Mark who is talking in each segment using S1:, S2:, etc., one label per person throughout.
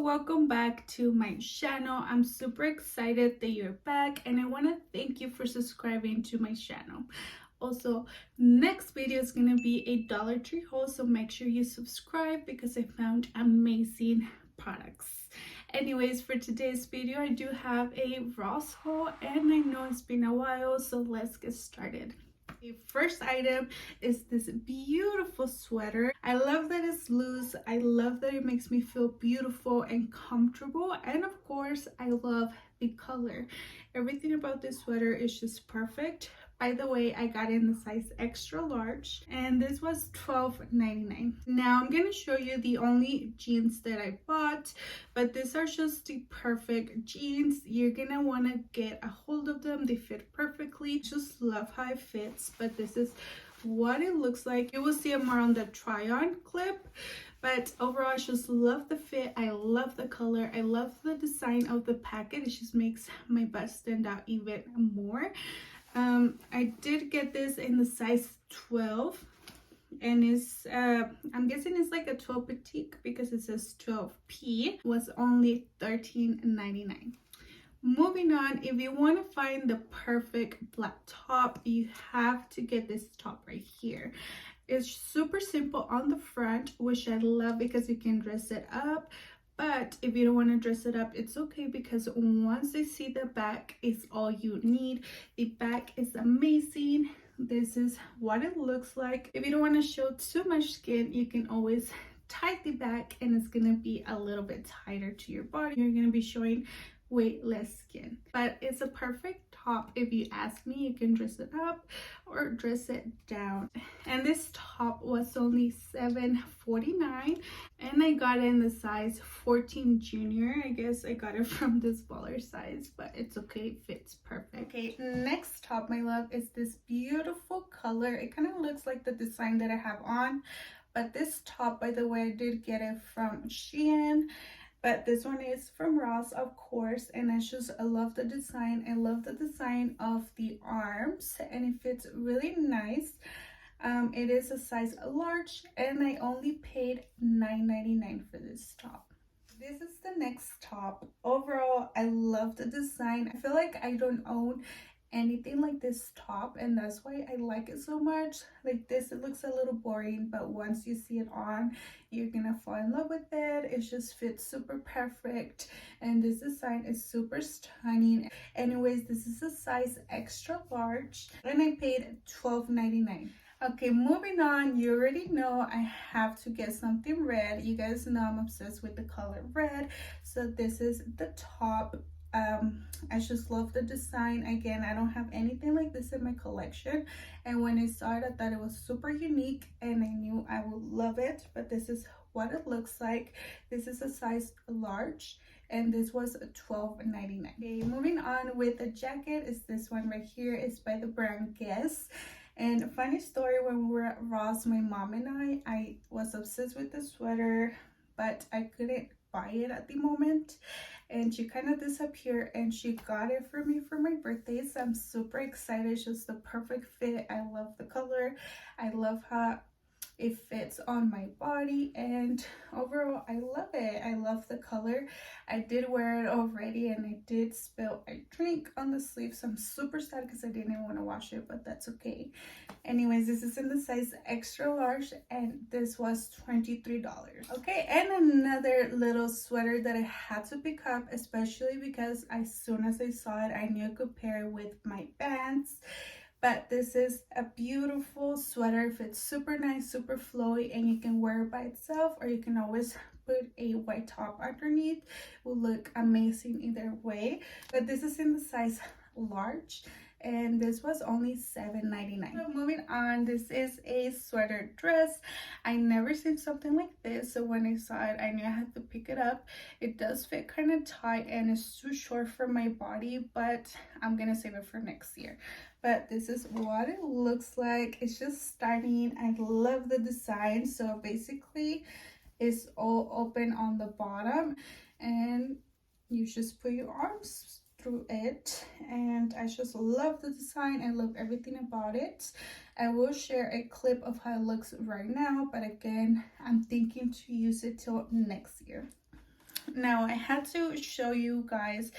S1: welcome back to my channel. I'm super excited that you're back, and I want to thank you for subscribing to my channel. Also, next video is gonna be a Dollar Tree haul, so make sure you subscribe because I found amazing products. Anyways, for today's video I do have a Ross haul, and I know it's been a while, so let's get started. The first item is this beautiful sweater. I love that it's loose. I love that it makes me feel beautiful and comfortable, and of course I love the color. Everything about this sweater is just perfect. By the way, I got in the size extra large, and this was $12.99. Now I'm gonna show you the only jeans that I bought, but these are just the perfect jeans. You're gonna want to get a hold of them. They fit perfectly. Just love how it fits. But this is what it looks like. You will see it more on the try on clip, but overall I just love the fit. I love the color. I love the design of the packet. It just makes my butt stand out even more. I did get this in the size 12, and it's I'm guessing it's like a 12 petite because it says 12p. Was only $13.99. Moving on, if you want to find the perfect black top, you have to get this top right here. It's super simple on the front, which I love because you can dress it up. But if you don't want to dress it up, it's okay, because once they see the back, it's all you need. The back is amazing. This is what it looks like. If you don't want to show too much skin, you can always tie the back, and it's going to be a little bit tighter to your body. You're going to be showing way less skin, but it's a perfect top. If you ask me, you can dress it up or dress it down. And this top was only $7.49, and I got it in the size 14 junior. I guess I got it from the smaller size, but it's okay, it fits perfect. Okay, next top, my love, is this beautiful color. It kind of looks like the design that I have on, but this top, by the way, I did get it from Shein. But this one is from Ross, of course, and I love the design. I love the design of the arms, and it fits really nice. It is a size large, and I only paid $9.99 for this top. This is the next top. Overall, I love the design. I feel like I don't own anything like this top, and that's why I like it so much. Like this, it looks a little boring, but once you see it on, you're gonna fall in love with it. It just fits super perfect, and this design is super stunning. Anyways, this is a size extra large, and I paid $12.99. Okay, moving on. You already know I have to get something red. You guys know I'm obsessed with the color red, so this is the top. I just love the design. Again, I don't have anything like this in my collection, and when I saw it, I thought it was super unique, and I knew I would love it. But this is what it looks like. This is a size large, and this was $12.99. Okay, moving on with the jacket is this one right here. It's by the brand Guess. And a funny story, when we were at Ross, my mom and I was obsessed with the sweater, but I couldn't buy it at the moment, and she kind of disappeared, and she got it for me for my birthday, so I'm super excited. It's just the perfect fit. I love the color. I love how it fits on my body, and overall I love it. I love the color. I did wear it already, and I did spill a drink on the sleeve, so I'm super sad because I didn't want to wash it, but that's okay. Anyways, this is in the size extra large, and this was $23. Okay, and another little sweater that I had to pick up, especially because as soon as I saw it, I knew I could pair it with my pants. But this is a beautiful sweater. It fits super nice, super flowy, and you can wear it by itself, or you can always put a white top underneath. It will look amazing either way. But this is in the size large, and this was only $7.99. So moving on, this is a sweater dress. I never seen something like this, so when I saw it, I knew I had to pick it up. It does fit kind of tight, and it's too short for my body, but I'm gonna save it for next year. But this is what it looks like. It's just stunning. I love the design. So basically it's all open on the bottom, and you just put your arms through it, and I just love the design. I love everything about it. I will share a clip of how it looks right now, but again, I'm thinking to use it till next year. Now I had to show you guys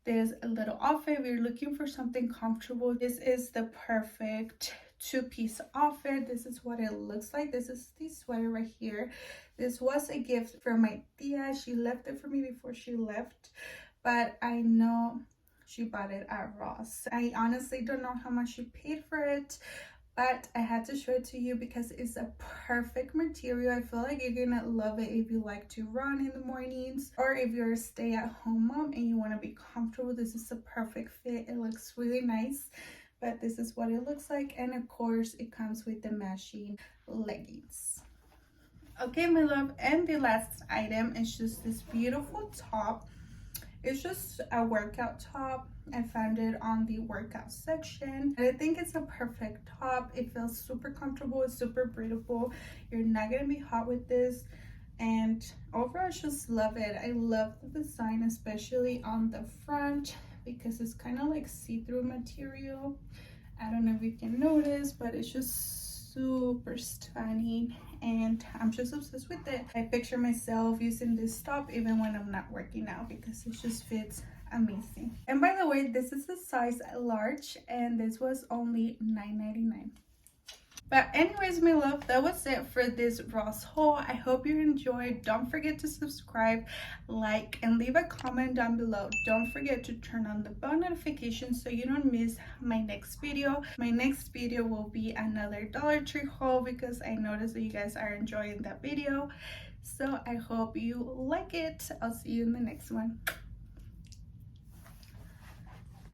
S1: this little outfit. We're looking for something comfortable. This is the perfect two-piece outfit. This is what it looks like. This is the sweater right here. This was a gift from my tia. She left it for me before she left, but I know she bought it at Ross. I honestly don't know how much she paid for it, but I had to show it to you because it's a perfect material. I feel like you're gonna love it if you like to run in the mornings, or if you're a stay-at-home mom and you want to be comfortable. This is a perfect fit. It looks really nice, but this is what it looks like, and of course it comes with the matching leggings. Okay, my love, and the last item is just this beautiful top. It's just a workout top. I found it on the workout section, and I think it's a perfect top. It feels super comfortable. It's super breathable. You're not gonna be hot with this, and overall I just love it. I love the design, especially on the front, because it's kind of like see-through material. I don't know if you can notice, but it's just super stunning, and I'm just obsessed with it. I picture myself using this top even when I'm not working out because it just fits amazing. And by the way, this is a size large, and this was only $9.99. But anyways, my love, that was it for this Ross haul. I hope you enjoyed. Don't forget to subscribe, like, and leave a comment down below. Don't forget to turn on the bell notifications so you don't miss my next video. My next video will be another Dollar Tree haul because I noticed that you guys are enjoying that video. So I hope you like it. I'll see you in the next one.